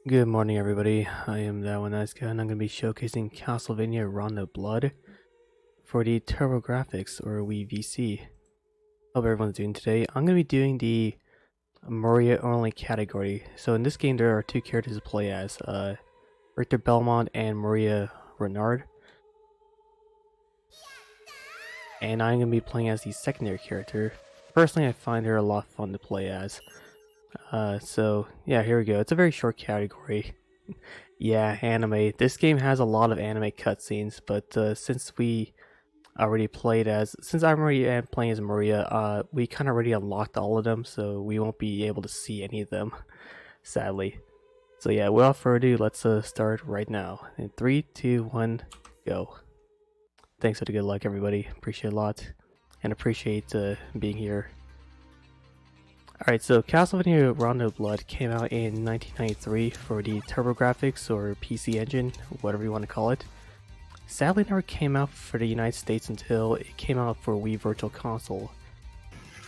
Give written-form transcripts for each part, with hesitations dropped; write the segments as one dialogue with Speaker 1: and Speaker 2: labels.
Speaker 1: Good morning, everybody. I am dat1niceguy, and I'm going to be showcasing Castlevania Rondo Blood for the TurboGrafx, or VC. Hope everyone's doing today. I'm going to be doing the Maria only category. So in this game, there are two characters to play as, Richter Belmont and Maria Renard. And I'm going to be playing as the secondary character. Personally, I find her a lot of fun to play as. So yeah, here we go. It's a very short category. Yeah, anime. This game has a lot of anime cutscenes, but since I'm already playing as Maria, we kind of already unlocked all of them, so we won't be able to see any of them, sadly. So yeah, without further ado, let's start right now. In 3, 2, 1, go. Thanks for the good luck, everybody. Appreciate it a lot, and appreciate being here. Alright, so Castlevania Rondo Blood came out in 1993 for the TurboGrafx or PC Engine, whatever you want to call it. Sadly, it never came out for the United States until it came out for Wii Virtual Console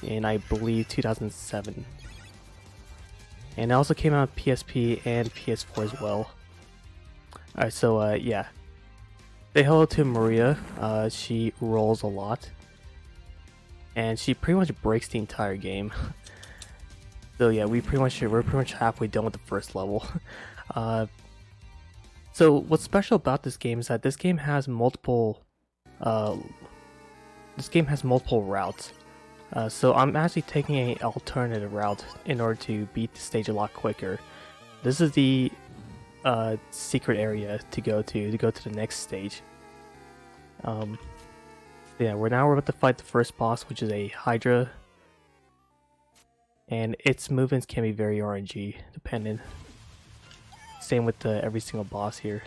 Speaker 1: in, I believe, 2007. And it also came out on PSP and PS4 as well. Alright, so yeah. Say hello to Maria. She rolls a lot. And she pretty much breaks the entire game. So yeah, we're pretty much halfway done with the first level. So what's special about this game is that this game has multiple routes. So I'm actually taking an alternative route in order to beat the stage a lot quicker. This is the secret area to go to the next stage. Yeah, we're about to fight the first boss, which is a Hydra. And its movements can be very RNG dependent. Same with every single boss here.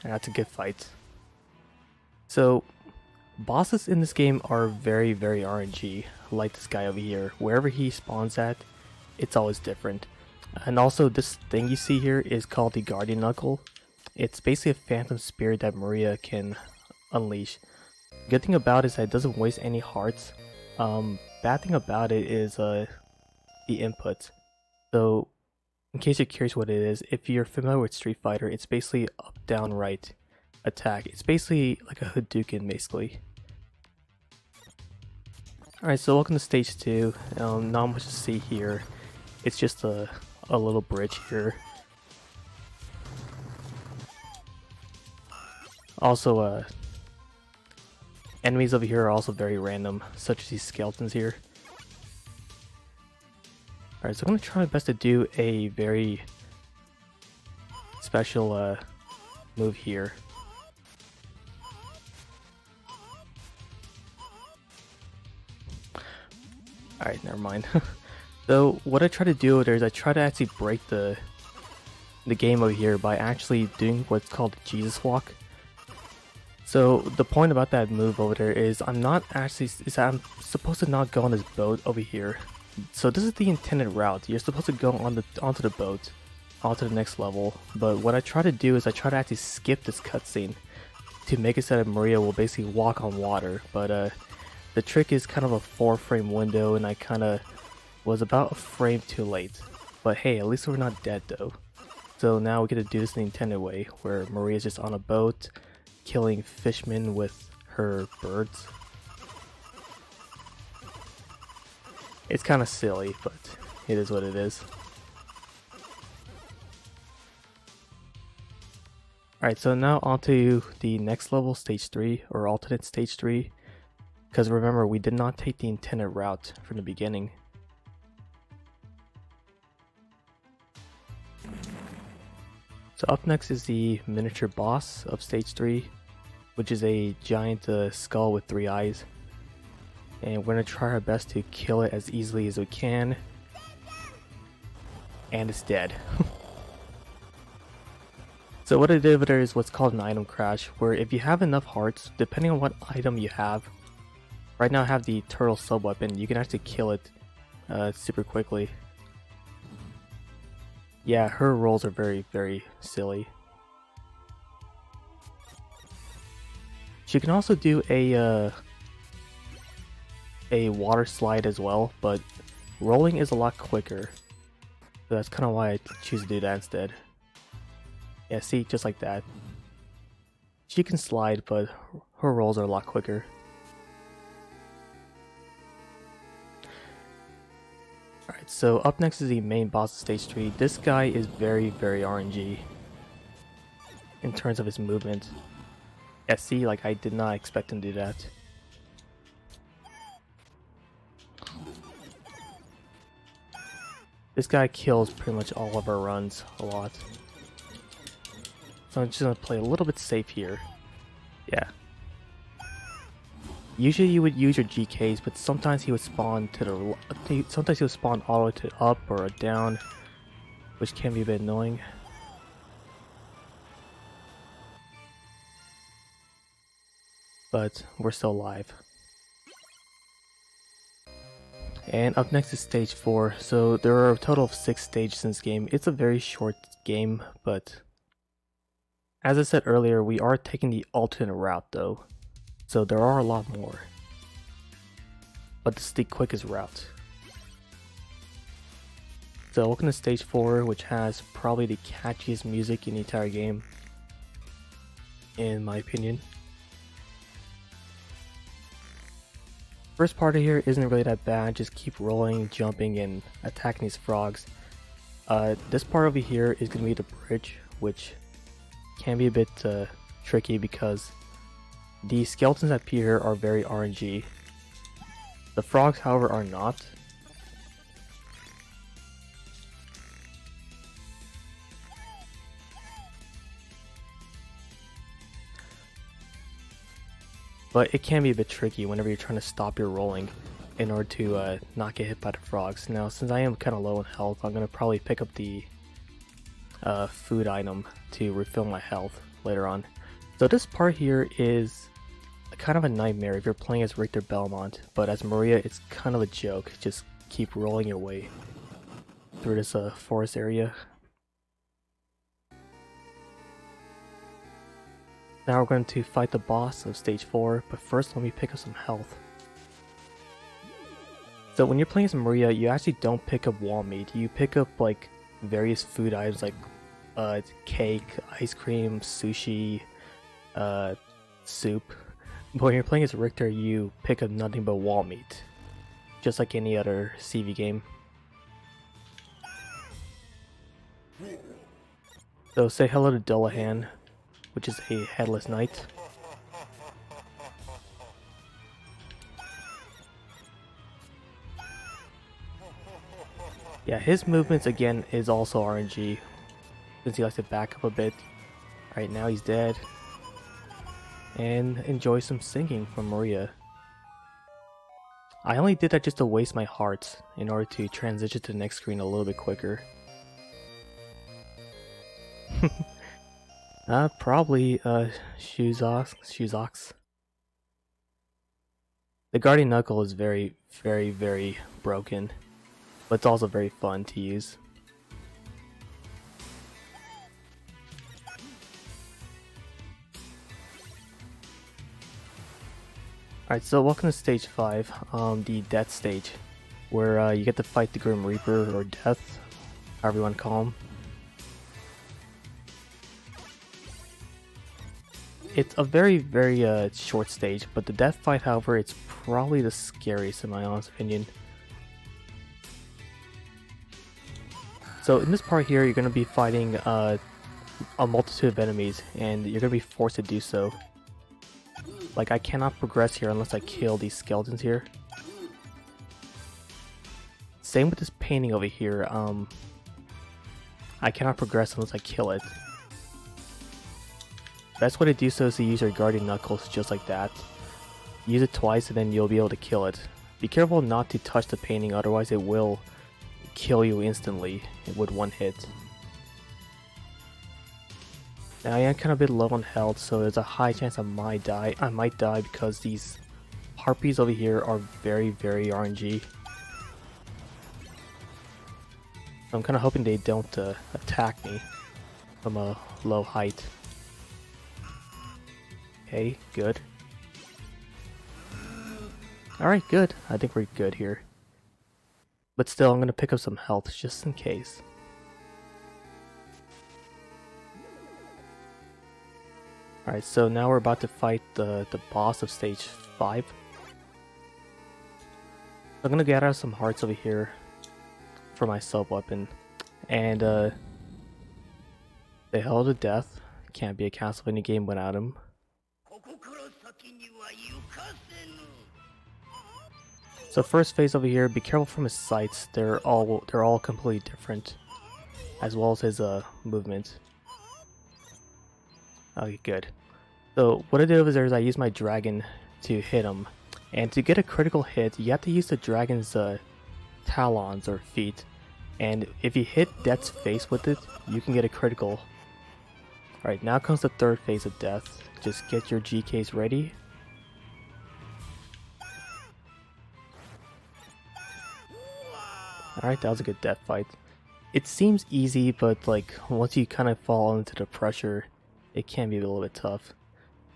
Speaker 1: And that's a good fight. So, bosses in this game are very RNG, like this guy over here. Wherever he spawns at, it's always different. And also, this thing you see here is called the Guardian Knuckle. It's basically a phantom spirit that Maria can unleash. Good thing about it is that it doesn't waste any hearts. Bad thing about it is the input. So in case you're curious what it is, if you're familiar with Street Fighter, it's basically up, down, right attack. It's basically like a Hadouken basically. Alright, so welcome to stage 2. Not much to see here. It's just a little bridge here. Also, enemies over here are also very random, such as these skeletons here. Alright, so I'm going to try my best to do a very special move here. Alright, never mind. So what I try to do there is I try to actually break the game over here by actually doing what's called the Jesus Walk. So the point about that move over there is I'm supposed to not go on this boat over here. So this is the intended route. You're supposed to go onto the boat, onto the next level. But what I try to do is I try to actually skip this cutscene to make it so that Maria will basically walk on water. But the trick is kind of a 4-frame window, and I kind of was about a frame too late. But hey, at least we're not dead though. So now we get to do this the intended way, where Maria's just on a boat, killing fishmen with her birds. It's kind of silly, but it is what it is. Alright, so now onto the next level, stage 3, or alternate stage 3. Because remember, we did not take the intended route from the beginning. So up next is the miniature boss of stage 3, which is a giant skull with 3 eyes. And we're going to try our best to kill it as easily as we can. And it's dead. So what I did over there is what's called an item crash, where if you have enough hearts, depending on what item you have, right now I have the turtle sub-weapon, you can actually kill it super quickly. Yeah, her rolls are very silly. She can also do a a water slide as well, but rolling is a lot quicker. So that's kind of why I choose to do that instead. Yeah, see, just like that. She can slide, but her rolls are a lot quicker. Alright, so up next is the main boss of stage 3. This guy is very, very RNG in terms of his movement. Yeah, see, like I did not expect him to do that. This guy kills pretty much all of our runs a lot. So I'm just gonna play a little bit safe here. Yeah. Usually you would use your GKs, but sometimes he would spawn to the sometimes he would spawn all the way to up or down, which can be a bit annoying. But we're still alive. And up next is stage 4. So there are a total of 6 stages in this game. It's a very short game, but as I said earlier, we are taking the alternate route though. So there are a lot more. But this is the quickest route. So welcome to stage 4, which has probably the catchiest music in the entire game, in my opinion. First part of here isn't really that bad, just keep rolling, jumping, and attacking these frogs. This part over here is going to be the bridge, which can be a bit tricky because the skeletons that appear here are very RNG. The frogs, however, are not. But it can be a bit tricky whenever you're trying to stop your rolling in order to not get hit by the frogs. Now, since I am kind of low in health, I'm going to probably pick up the food item to refill my health later on. So this part here is kind of a nightmare if you're playing as Richter Belmont, but as Maria it's kind of a joke. Just keep rolling your way through this forest area. Now we're going to fight the boss of stage 4, but first let me pick up some health. So when you're playing as Maria, you actually don't pick up wall meat. You pick up like various food items like cake, ice cream, sushi, soup. But when you're playing as Richter, you pick up nothing but wall meat, just like any other CV game. So say hello to Dullahan, which is a headless knight. Yeah, his movements again is also RNG, since he likes to back up a bit. Right now he's dead. And enjoy some singing from Maria. I only did that just to waste my hearts in order to transition to the next screen a little bit quicker. Probably Shuzox. The Guardian Knuckle is very, very, very broken, but it's also very fun to use. Alright, so welcome to stage 5, the death stage, where you get to fight the Grim Reaper, or Death, however you want to call him. It's a very, very short stage, but the death fight, however, it's probably the scariest in my honest opinion. So in this part here, you're going to be fighting a multitude of enemies, and you're going to be forced to do so. Like, I cannot progress here unless I kill these skeletons here. Same with this painting over here, I cannot progress unless I kill it. Best way to do so is to use your Guardian Knuckles just like that. Use it twice and then you'll be able to kill it. Be careful not to touch the painting, otherwise it will kill you instantly with one hit. Now I am kind of a bit low on health, so there's a high chance I might die because these harpies over here are very, very RNG. I'm kind of hoping they don't attack me from a low height. Okay, good. Alright, good. I think we're good here. But still, I'm gonna pick up some health just in case. Alright, so now we're about to fight the boss of stage 5. I'm gonna gather some hearts over here for my sub weapon. And the Hell to Death can't be a Castlevania game without him. So first phase over here, be careful from his sights. They're all completely different, as well as his movement. Okay, good. So what I did is I used my dragon to hit him, and to get a critical hit, you have to use the dragon's talons or feet. And if you hit Death's face with it, you can get a critical. Alright, now comes the third phase of Death. Just get your GKs ready. Alright, that was a good death fight. It seems easy, but like once you kind of fall into the pressure, it can be a little bit tough.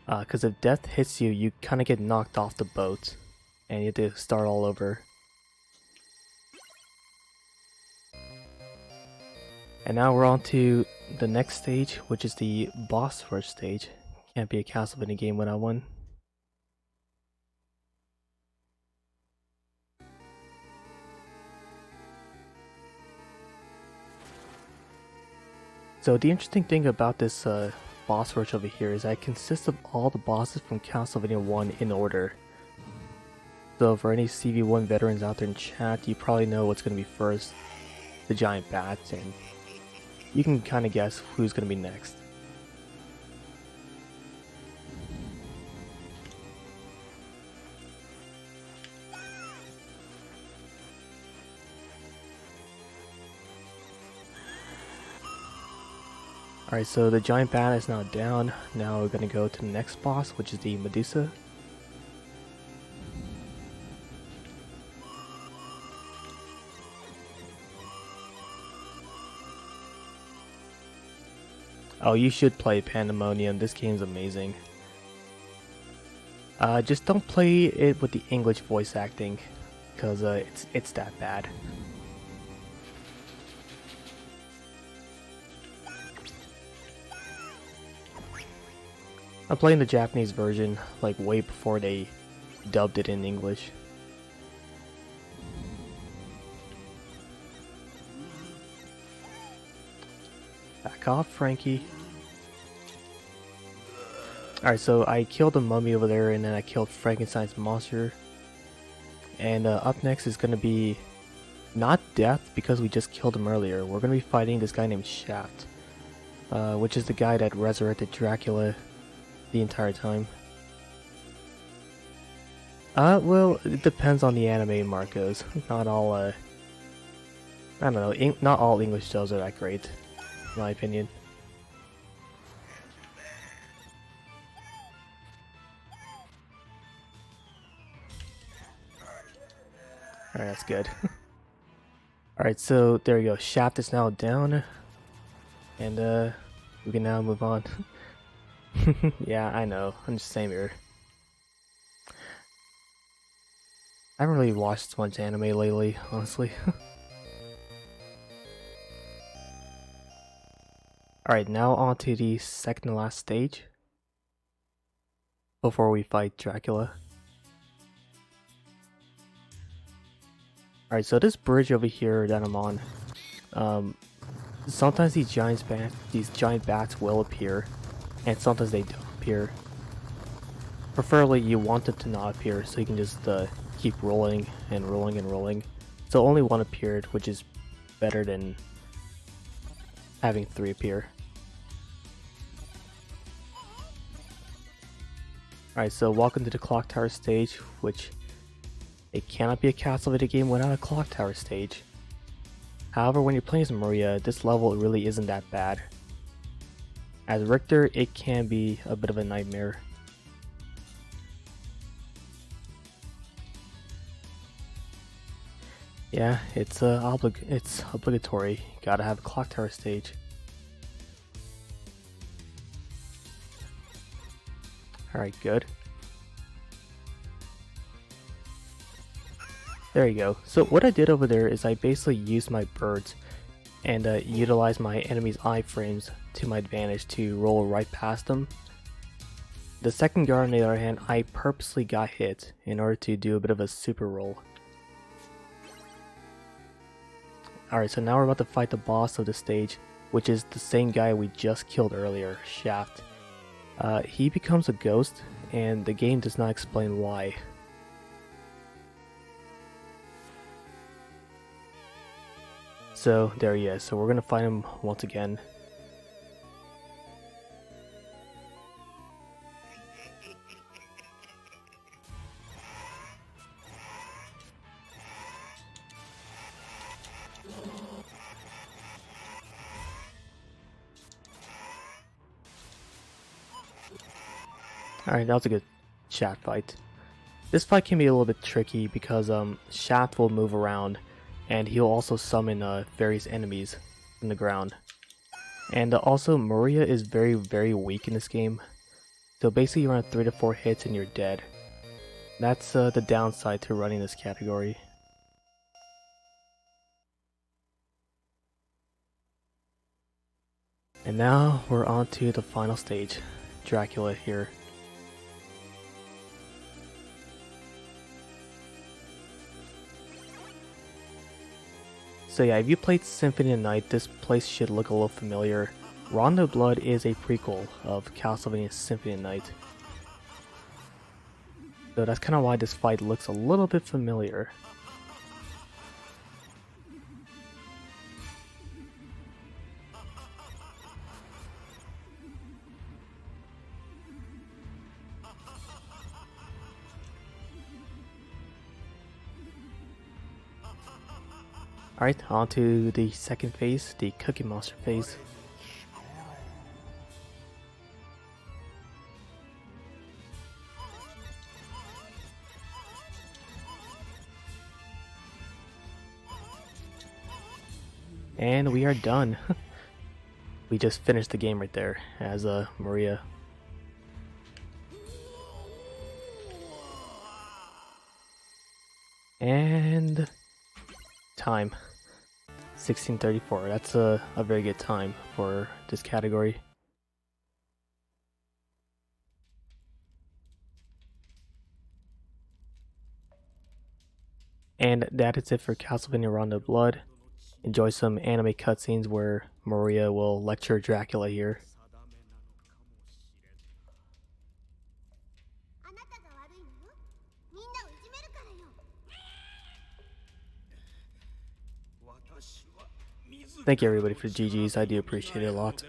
Speaker 1: Because if Death hits you, you kind of get knocked off the boat, and you have to start all over. And now we're on to the next stage, which is the boss rush stage. Can't be a Castlevania game without one. So the interesting thing about this boss rush over here is that it consists of all the bosses from Castlevania 1 in order. So for any CV1 veterans out there in chat, you probably know what's going to be first, the giant bat, and you can kind of guess who's going to be next. Alright, so the giant bat is now down. Now we're going to go to the next boss, which is the Medusa. Oh, you should play Pandemonium. This game's amazing. Just don't play it with the English voice acting, because it's that bad. I'm playing the Japanese version, like way before they dubbed it in English. Back off, Frankie. Alright, so I killed the mummy over there, and then I killed Frankenstein's monster. And up next is going to be not Death, because we just killed him earlier. We're going to be fighting this guy named Shaft, which is the guy that resurrected Dracula the entire time. Well, it depends on the anime, Marcos. Not all, I don't know, not all English shows are that great, in my opinion. Alright, that's good. Alright, so there we go. Shaft is now down. And, we can now move on. Yeah, I know. I'm just same here. I haven't really watched much anime lately, honestly. Alright, now on to the second to last stage before we fight Dracula. Alright, so this bridge over here that I'm on, sometimes these giant bats will appear, and sometimes they don't appear. Preferably you want them to not appear, so you can just keep rolling and rolling and rolling. So only one appeared, which is better than having 3 appear. Alright, so welcome to the Clock Tower stage, which it cannot be a Castlevania game without a Clock Tower stage. However, when you're playing as Maria, this level really isn't that bad. As Richter, it can be a bit of a nightmare. Yeah, it's obligatory. You gotta have a Clock Tower stage. Alright, good. There you go. So what I did over there is I basically used my birds and utilized my enemy's iframes to my advantage to roll right past them. The second guard on the other hand, I purposely got hit in order to do a bit of a super roll. Alright, so now we're about to fight the boss of the stage, which is the same guy we just killed earlier, Shaft. He becomes a ghost, and the game does not explain why. So there he is, so we're gonna fight him once again. Alright, that was a good Shaft fight. This fight can be a little bit tricky because Shaft will move around and he'll also summon various enemies in the ground. And also Maria is very weak in this game. So basically you run 3 to 4 hits and you're dead. That's the downside to running this category. And now we're on to the final stage, Dracula here. So yeah, if you played Symphony of the Night, this place should look a little familiar. Rondo Blood is a prequel of Castlevania Symphony of the Night. So that's kind of why this fight looks a little bit familiar. Alright, on to the second phase, the Cookie Monster phase. And we are done. We just finished the game right there as Maria. And time. 16:34. That's a very good time for this category. And that is it for Castlevania Rondo Blood. Enjoy some anime cutscenes where Maria will lecture Dracula here. Thank you everybody for the GGs, I do appreciate it a lot.